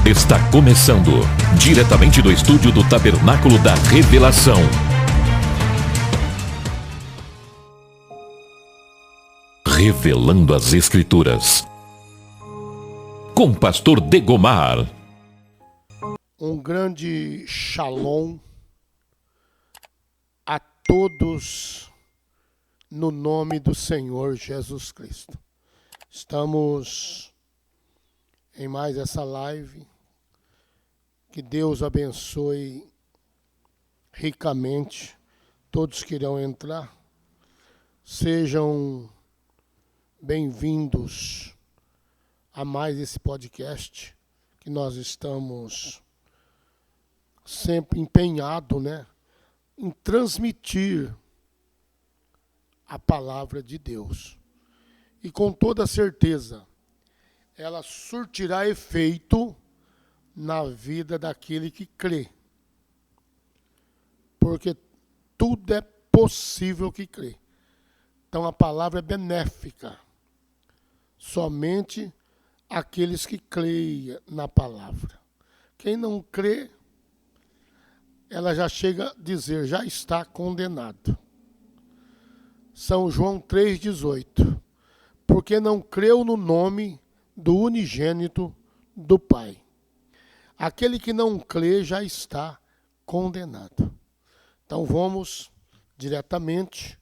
Está começando, diretamente do estúdio do Tabernáculo da Revelação. Revelando as Escrituras. Com Pastor Degomar. Um grande shalom a todos no nome do Senhor Jesus Cristo. Estamos em mais essa live. Que Deus abençoe ricamente todos que irão entrar. Sejam bem-vindos a mais esse podcast que nós estamos sempre empenhados, em transmitir a palavra de Deus. E com toda certeza, ela surtirá efeito na vida daquele que crê. Porque tudo é possível que crê. Então a palavra é benéfica. Somente aqueles que creem na palavra. Quem não crê, ela já chega a dizer, já está condenado. São João 3,18. Porque não creu no nome do unigênito do Pai. Aquele que não crê já está condenado. Então vamos diretamente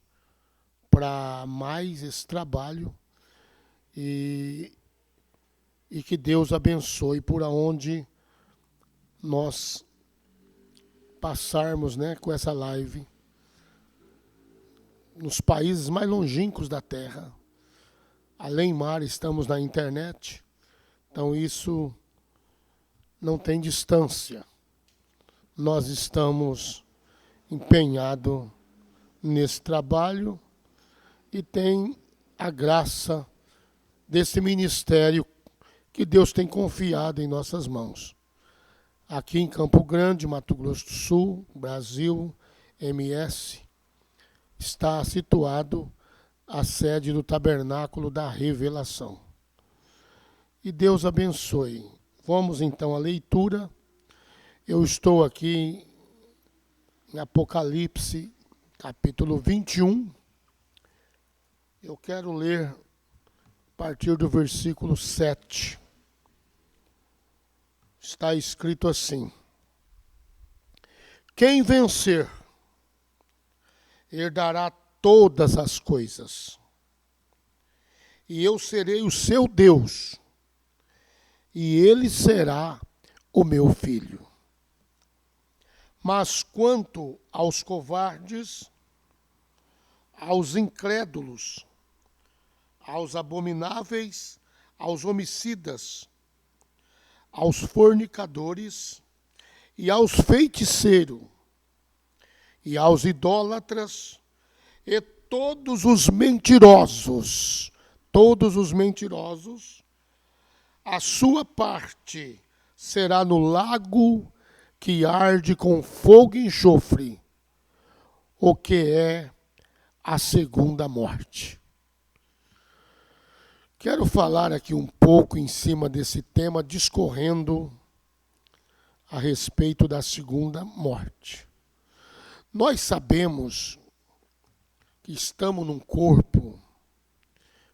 para mais esse trabalho e que Deus abençoe por onde nós passarmos, com essa live nos países mais longínquos da terra. Além mar, estamos na internet. Então isso não tem distância. Nós estamos empenhados nesse trabalho e tem a graça desse ministério que Deus tem confiado em nossas mãos. Aqui em Campo Grande, Mato Grosso do Sul, Brasil, MS, está situado a sede do Tabernáculo da Revelação. E Deus abençoe. Vamos então à leitura. Eu estou aqui em Apocalipse, capítulo 21. Eu quero ler a partir do versículo 7. Está escrito assim: quem vencer herdará todas as coisas, e eu serei o seu Deus, e ele será o meu filho. Mas quanto aos covardes, aos incrédulos, aos abomináveis, aos homicidas, aos fornicadores e aos feiticeiros, e aos idólatras, e todos os mentirosos, a sua parte será no lago que arde com fogo e enxofre, o que é a segunda morte. Quero falar aqui um pouco em cima desse tema, discorrendo a respeito da segunda morte. Nós sabemos que estamos num corpo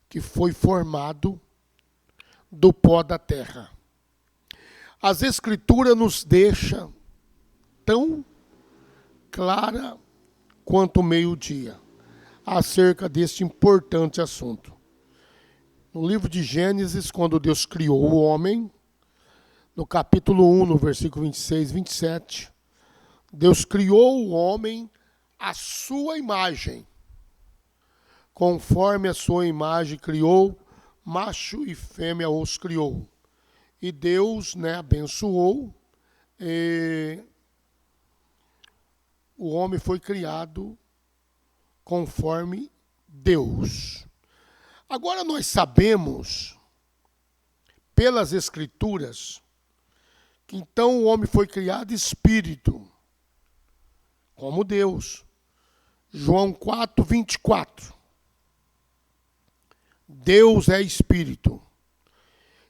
que foi formado do pó da terra. As Escrituras nos deixam tão clara quanto o meio-dia acerca deste importante assunto. No livro de Gênesis, quando Deus criou o homem, no capítulo 1, no versículo 26 e 27, Deus criou o homem à sua imagem. Conforme a sua imagem criou, macho e fêmea os criou. E Deus, abençoou. E o homem foi criado conforme Deus. Agora nós sabemos, pelas Escrituras, que então o homem foi criado espírito, como Deus. João 4, 24. Deus é espírito.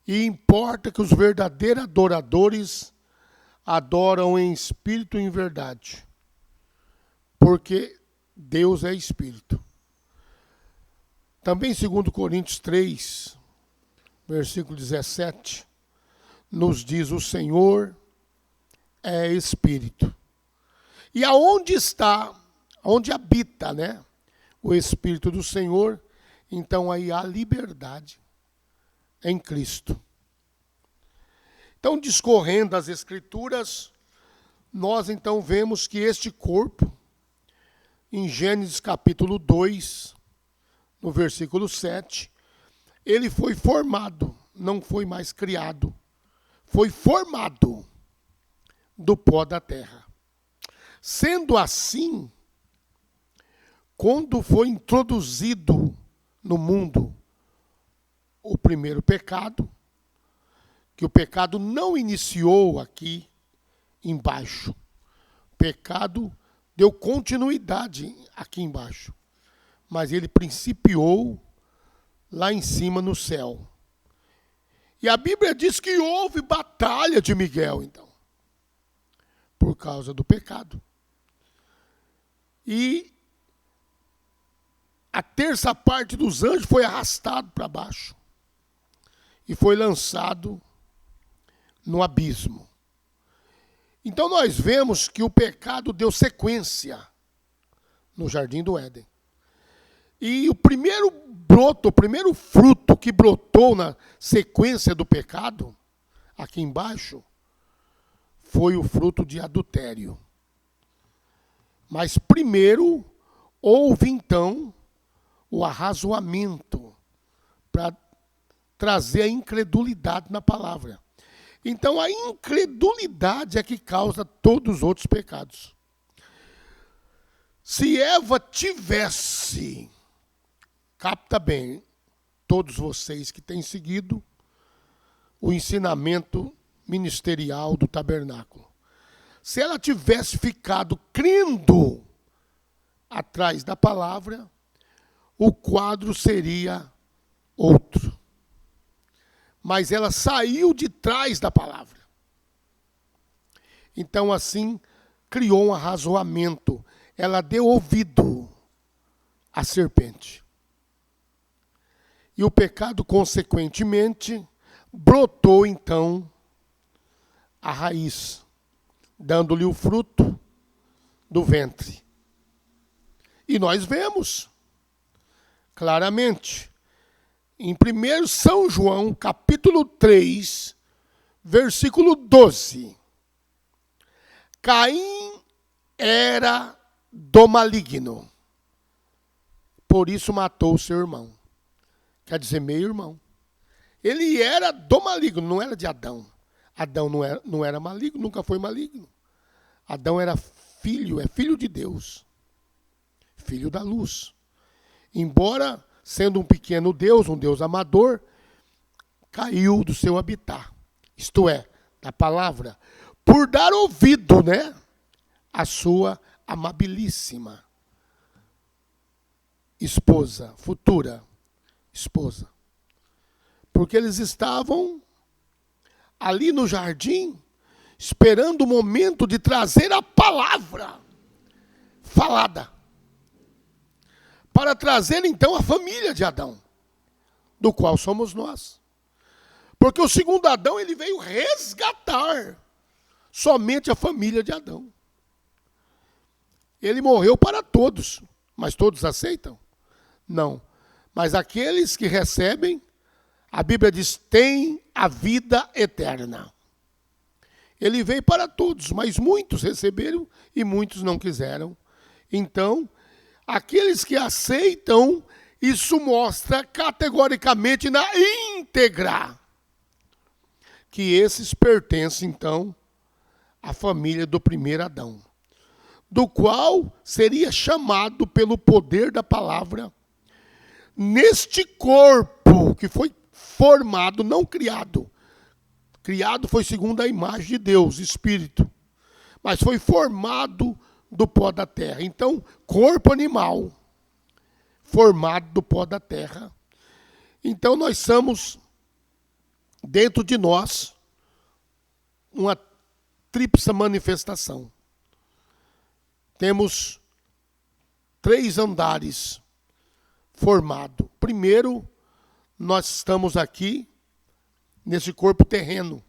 E importa que os verdadeiros adoradores adoram em espírito e em verdade. Porque Deus é espírito. Também 2 Coríntios 3, versículo 17, nos diz: o Senhor é espírito. E aonde está, onde habita, né, o Espírito do Senhor, então aí há liberdade em Cristo. Então, discorrendo as Escrituras, nós então vemos que este corpo, em Gênesis capítulo 2, no versículo 7, ele foi formado, não foi mais criado, foi formado do pó da terra. Sendo assim, quando foi introduzido no mundo o primeiro pecado, que o pecado não iniciou aqui embaixo, o pecado deu continuidade aqui embaixo, mas ele principiou lá em cima no céu. E a Bíblia diz que houve batalha de Miguel, então, por causa do pecado. E a terça parte dos anjos foi arrastado para baixo e foi lançado no abismo. Então nós vemos que o pecado deu sequência no Jardim do Éden. E o primeiro broto, o primeiro fruto que brotou na sequência do pecado, aqui embaixo, foi o fruto de adultério. Mas primeiro houve então o arrazoamento para trazer a incredulidade na palavra. Então a incredulidade é que causa todos os outros pecados. Se Eva tivesse, capta bem, todos vocês que têm seguido o ensinamento ministerial do tabernáculo, se ela tivesse ficado crendo atrás da palavra, o quadro seria outro. Mas ela saiu de trás da palavra. Então, assim, criou um arrazoamento. Ela deu ouvido à serpente. E o pecado, consequentemente, brotou, então, a raiz, dando-lhe o fruto do ventre. E nós vemos claramente, em 1 São João, capítulo 3, versículo 12. Caim era do maligno, por isso matou o seu irmão. Quer dizer, meio-irmão. Ele era do maligno, não era de Adão. Adão não era maligno, nunca foi maligno. Adão era filho, é filho de Deus. Filho da luz. Embora sendo um pequeno Deus, um Deus amador, caiu do seu habitat. Isto é, da palavra, por dar ouvido, né, à sua amabilíssima esposa, futura esposa. Porque eles estavam ali no jardim, esperando o momento de trazer a palavra falada, para trazer então a família de Adão, do qual somos nós. Porque o segundo Adão, ele veio resgatar somente a família de Adão. Ele morreu para todos, mas todos aceitam? Não. Mas aqueles que recebem, a Bíblia diz, têm a vida eterna. Ele veio para todos, mas muitos receberam e muitos não quiseram. Então, aqueles que aceitam, isso mostra categoricamente na íntegra que esses pertencem, então, à família do primeiro Adão, do qual seria chamado pelo poder da palavra, neste corpo que foi formado, não criado. Criado foi segundo a imagem de Deus, Espírito, mas foi formado do pó da terra. Então, corpo animal, formado do pó da terra. Então, nós somos dentro de nós uma tríplice manifestação. Temos 3 andares formados. Primeiro, nós estamos aqui nesse corpo terreno.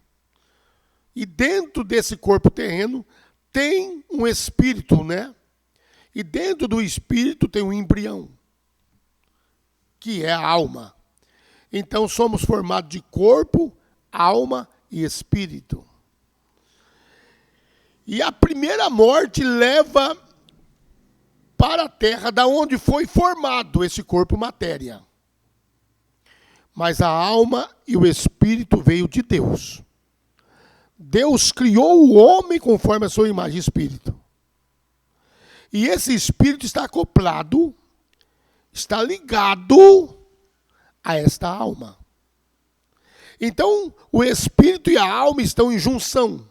E dentro desse corpo terreno tem um espírito, né? E dentro do espírito tem um embrião, que é a alma. Então somos formados de corpo, alma e espírito. E a primeira morte leva para a terra, da onde foi formado esse corpo matéria. Mas a alma e o espírito veio de Deus. Deus criou o homem conforme a sua imagem e espírito. E esse espírito está acoplado, está ligado a esta alma. Então, o espírito e a alma estão em junção.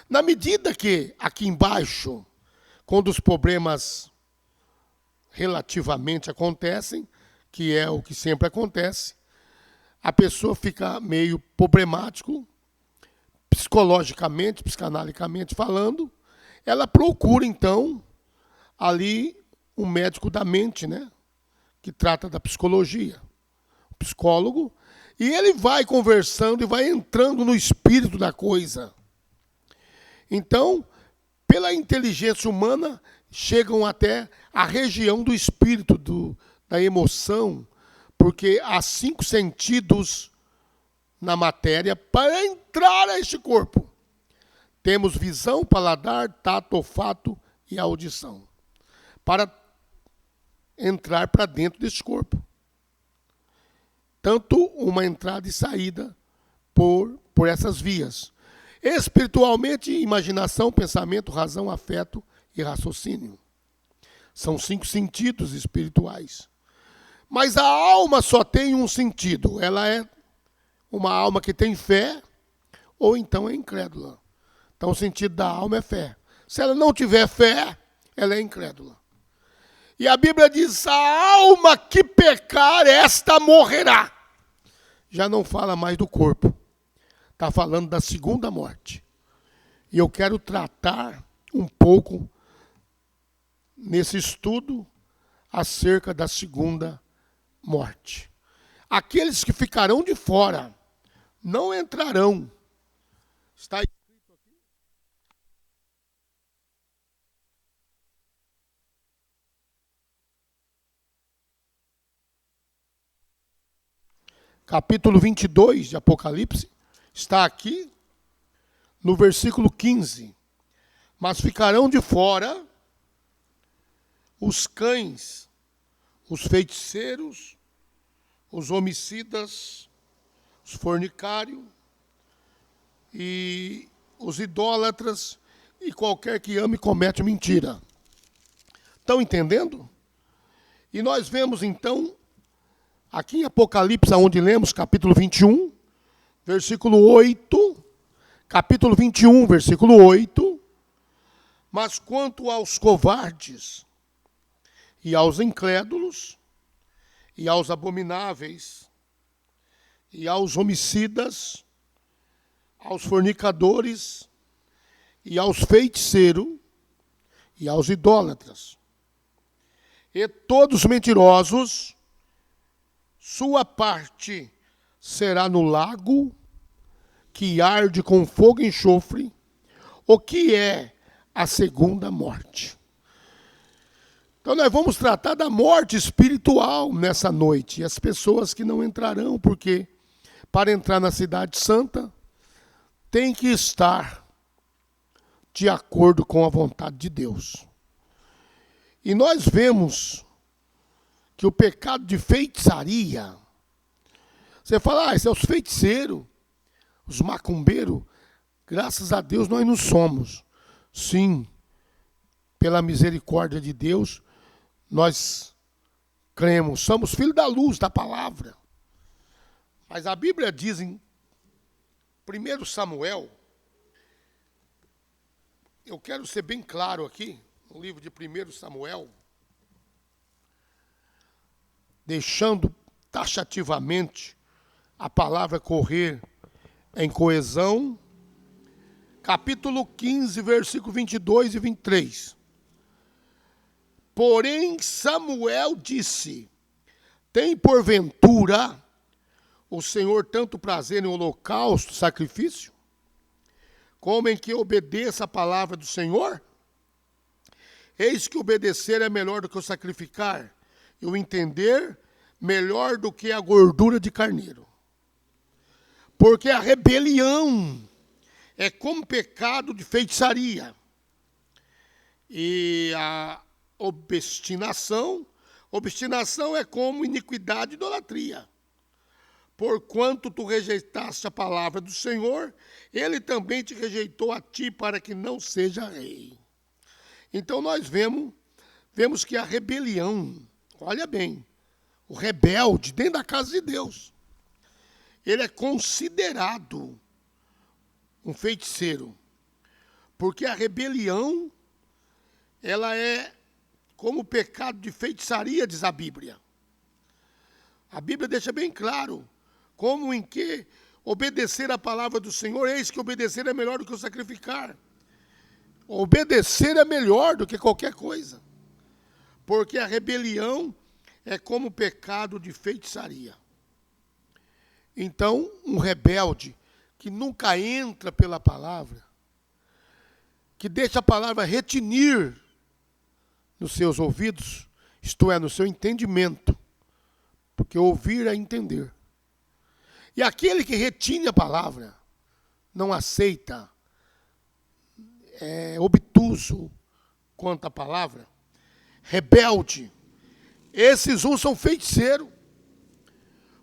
Na medida que, aqui embaixo, quando os problemas relativamente acontecem, que é o que sempre acontece, a pessoa fica meio problemático, psicologicamente, psicanaliticamente falando, ela procura, então, ali um médico da mente, né? Que trata da psicologia, o psicólogo, e ele vai conversando e vai entrando no espírito da coisa. Então, pela inteligência humana, chegam até a região do espírito, da emoção, porque há 5 sentidos na matéria para entrar a este corpo. Temos visão, paladar, tato, olfato e audição, para entrar para dentro deste corpo. Tanto uma entrada e saída por essas vias. Espiritualmente, imaginação, pensamento, razão, afeto e raciocínio. São 5 sentidos espirituais. Mas a alma só tem um sentido. Ela é uma alma que tem fé ou então é incrédula. Então o sentido da alma é fé. Se ela não tiver fé, ela é incrédula. E a Bíblia diz, a alma que pecar, esta morrerá. Já não fala mais do corpo. Está falando da segunda morte. E eu quero tratar um pouco nesse estudo acerca da segunda morte. Aqueles que ficarão de fora não entrarão. Está escrito aqui? Capítulo 22 de Apocalipse. Está aqui no versículo 15. Mas ficarão de fora os cães, os feiticeiros, os homicidas, os fornicários e os idólatras e qualquer que ame e comete mentira. Estão entendendo? E nós vemos então, aqui em Apocalipse, onde lemos capítulo 21, versículo 8, capítulo 21, versículo 8, mas quanto aos covardes e aos incrédulos e aos abomináveis e aos homicidas, aos fornicadores e aos feiticeiros e aos idólatras e todos mentirosos, sua parte será no lago que arde com fogo e enxofre, o que é a segunda morte. Então nós vamos tratar da morte espiritual nessa noite. E as pessoas que não entrarão, porque para entrar na cidade santa, tem que estar de acordo com a vontade de Deus. E nós vemos que o pecado de feitiçaria, você fala, esses são os feiticeiros, os macumbeiros, graças a Deus nós não somos. Sim, pela misericórdia de Deus, nós cremos, somos filhos da luz, da palavra. Mas a Bíblia diz em 1 Samuel, eu quero ser bem claro aqui, no livro de 1 Samuel, deixando taxativamente a palavra correr em coesão, capítulo 15, versículo 22 e 23. Porém, Samuel disse: tem porventura o Senhor tanto prazer em holocausto, sacrifício, como em que obedeça a palavra do Senhor? Eis que obedecer é melhor do que o sacrificar, e o entender melhor do que a gordura de carneiro. Porque a rebelião é como pecado de feitiçaria, e a obstinação é como iniquidade e idolatria. Porquanto tu rejeitaste a palavra do Senhor, ele também te rejeitou a ti para que não seja rei. Então nós vemos que a rebelião, olha bem, o rebelde dentro da casa de Deus, ele é considerado um feiticeiro. Porque a rebelião, ela é como o pecado de feitiçaria, diz a Bíblia. A Bíblia deixa bem claro como em que obedecer a palavra do Senhor, eis que obedecer é melhor do que o sacrificar. Obedecer é melhor do que qualquer coisa. Porque a rebelião é como o pecado de feitiçaria. Então, um rebelde que nunca entra pela palavra, que deixa a palavra retinir nos seus ouvidos, isto é, no seu entendimento, porque ouvir é entender. E aquele que retine a palavra, não aceita, é obtuso quanto à palavra, rebelde, esses uns são feiticeiros,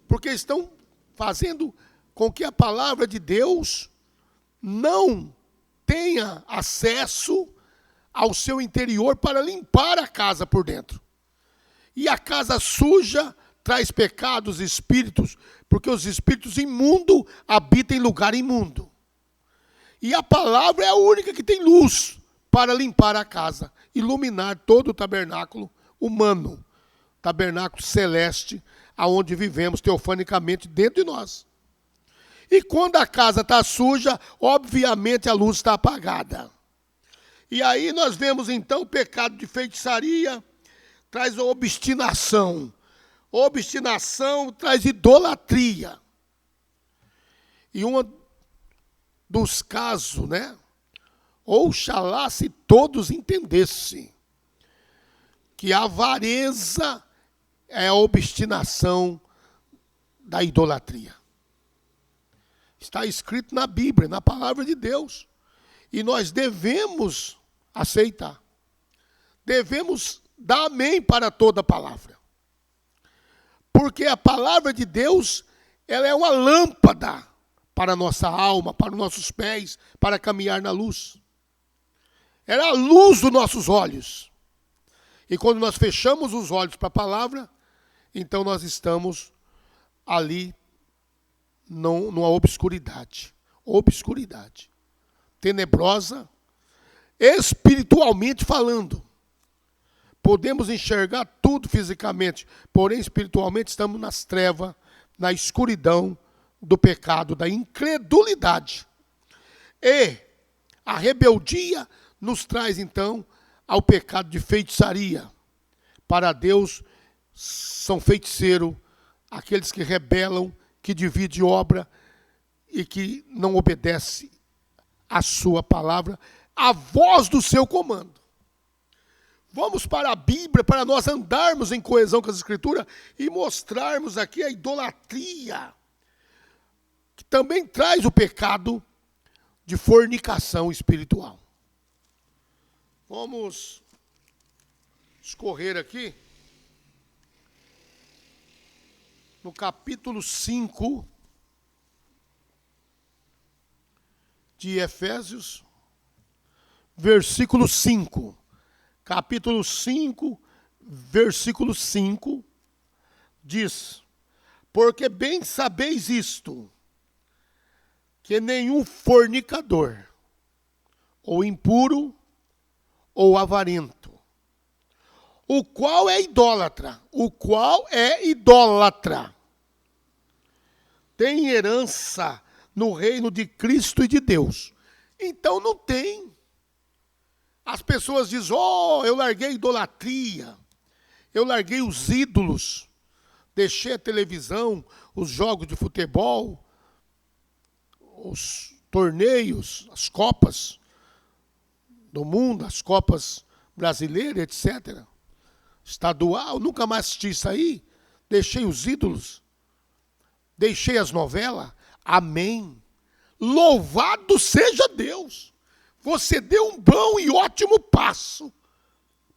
porque estão fazendo com que a palavra de Deus não tenha acesso ao seu interior para limpar a casa por dentro. E a casa suja traz pecados, espíritos, porque os espíritos imundos habitam em lugar imundo. E a palavra é a única que tem luz para limpar a casa, iluminar todo o tabernáculo humano, tabernáculo celeste, aonde vivemos teofanicamente dentro de nós. E quando a casa está suja, obviamente a luz está apagada. E aí nós vemos então o pecado de feitiçaria, traz a obstinação. Obstinação traz idolatria. E um dos casos, oxalá se todos entendessem que a avareza é a obstinação da idolatria. Está escrito na Bíblia, na palavra de Deus. E nós devemos aceitar. Devemos dar amém para toda a palavra. Porque a palavra de Deus, ela é uma lâmpada para a nossa alma, para os nossos pés, para caminhar na luz. Ela é a luz dos nossos olhos. E quando nós fechamos os olhos para a palavra, então nós estamos ali numa obscuridade. Obscuridade. Tenebrosa, espiritualmente falando. Podemos enxergar tudo fisicamente, porém espiritualmente estamos nas trevas, na escuridão do pecado, da incredulidade. E a rebeldia nos traz então ao pecado de feitiçaria. Para Deus são feiticeiros aqueles que rebelam, que dividem obra e que não obedecem a sua palavra, a voz do seu comando. Vamos para a Bíblia, para nós andarmos em coesão com as Escrituras e mostrarmos aqui a idolatria, que também traz o pecado de fornicação espiritual. Vamos escorrer aqui no capítulo 5 de Efésios, versículo 5. Capítulo 5, versículo 5, diz: porque bem sabeis isto, que nenhum fornicador, ou impuro, ou avarento, o qual é idólatra, tem herança no reino de Cristo e de Deus. Então não tem. As pessoas dizem, eu larguei a idolatria, eu larguei os ídolos, deixei a televisão, os jogos de futebol, os torneios, as copas do mundo, as copas brasileiras, etc. Estadual, nunca mais assisti isso aí, deixei os ídolos, deixei as novelas, amém. Louvado seja Deus, você deu um bom e ótimo passo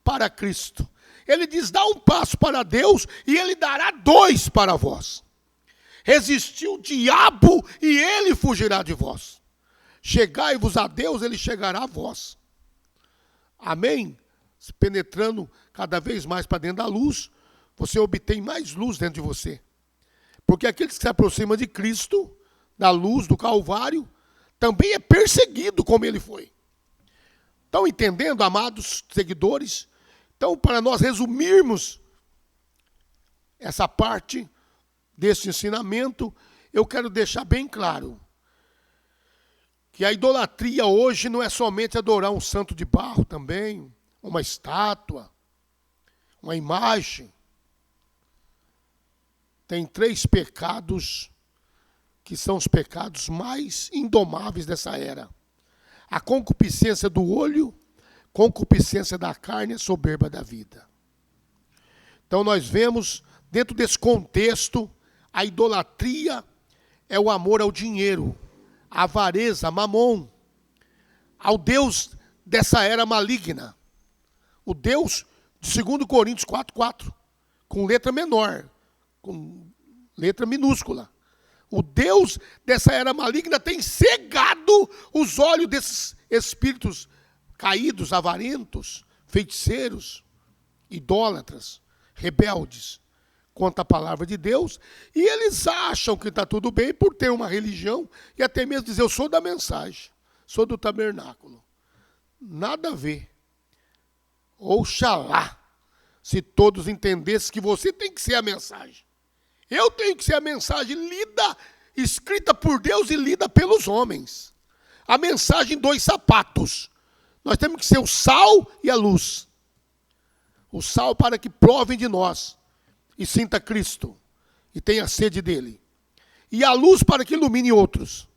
para Cristo. Ele diz, dá um passo para Deus e Ele dará 2 para vós. Resistir o diabo e ele fugirá de vós. Chegai-vos a Deus, Ele chegará a vós. Amém? Penetrando cada vez mais para dentro da luz, você obtém mais luz dentro de você. Porque aqueles que se aproximam de Cristo, da luz do Calvário, também é perseguido como ele foi. Estão entendendo, amados seguidores? Então, para nós resumirmos essa parte desse ensinamento, eu quero deixar bem claro que a idolatria hoje não é somente adorar um santo de barro também, uma estátua, uma imagem. Tem 3 pecados que são os pecados mais indomáveis dessa era. A concupiscência do olho, concupiscência da carne e a soberba da vida. Então nós vemos, dentro desse contexto, a idolatria é o amor ao dinheiro, a avareza, a mamon, ao Deus dessa era maligna. O Deus de 2 Coríntios 4:4, com letra menor, com letra minúscula. O Deus dessa era maligna tem cegado os olhos desses espíritos caídos, avarentos, feiticeiros, idólatras, rebeldes contra a palavra de Deus, e eles acham que está tudo bem por ter uma religião e até mesmo dizer, eu sou da mensagem, sou do tabernáculo. Nada a ver. Oxalá, se todos entendessem que você tem que ser a mensagem. Eu tenho que ser a mensagem lida, escrita por Deus e lida pelos homens. A mensagem 2 sapatos. Nós temos que ser o sal e a luz. O sal para que provem de nós e sinta Cristo e tenha sede dele. E a luz para que ilumine outros.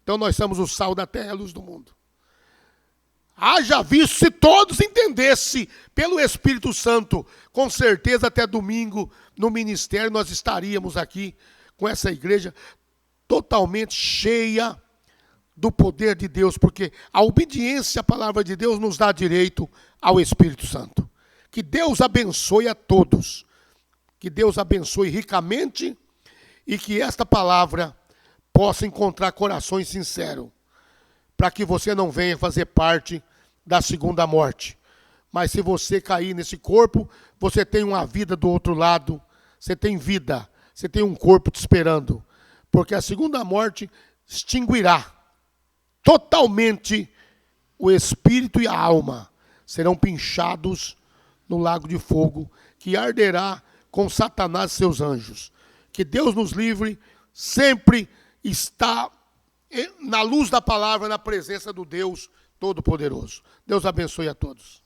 Então nós somos o sal da terra e a luz do mundo. Haja visto se todos entendessem pelo Espírito Santo, com certeza até domingo no ministério nós estaríamos aqui com essa igreja totalmente cheia do poder de Deus, porque a obediência à palavra de Deus nos dá direito ao Espírito Santo. Que Deus abençoe a todos, que Deus abençoe ricamente e que esta palavra possa encontrar corações sinceros, para que você não venha fazer parte da segunda morte. Mas se você cair nesse corpo, você tem uma vida do outro lado, você tem vida, você tem um corpo te esperando. Porque a segunda morte extinguirá totalmente o espírito e a alma. Serão pinchados no lago de fogo, que arderá com Satanás e seus anjos. Que Deus nos livre, sempre está na luz da palavra, na presença do Deus Todo-Poderoso. Deus abençoe a todos.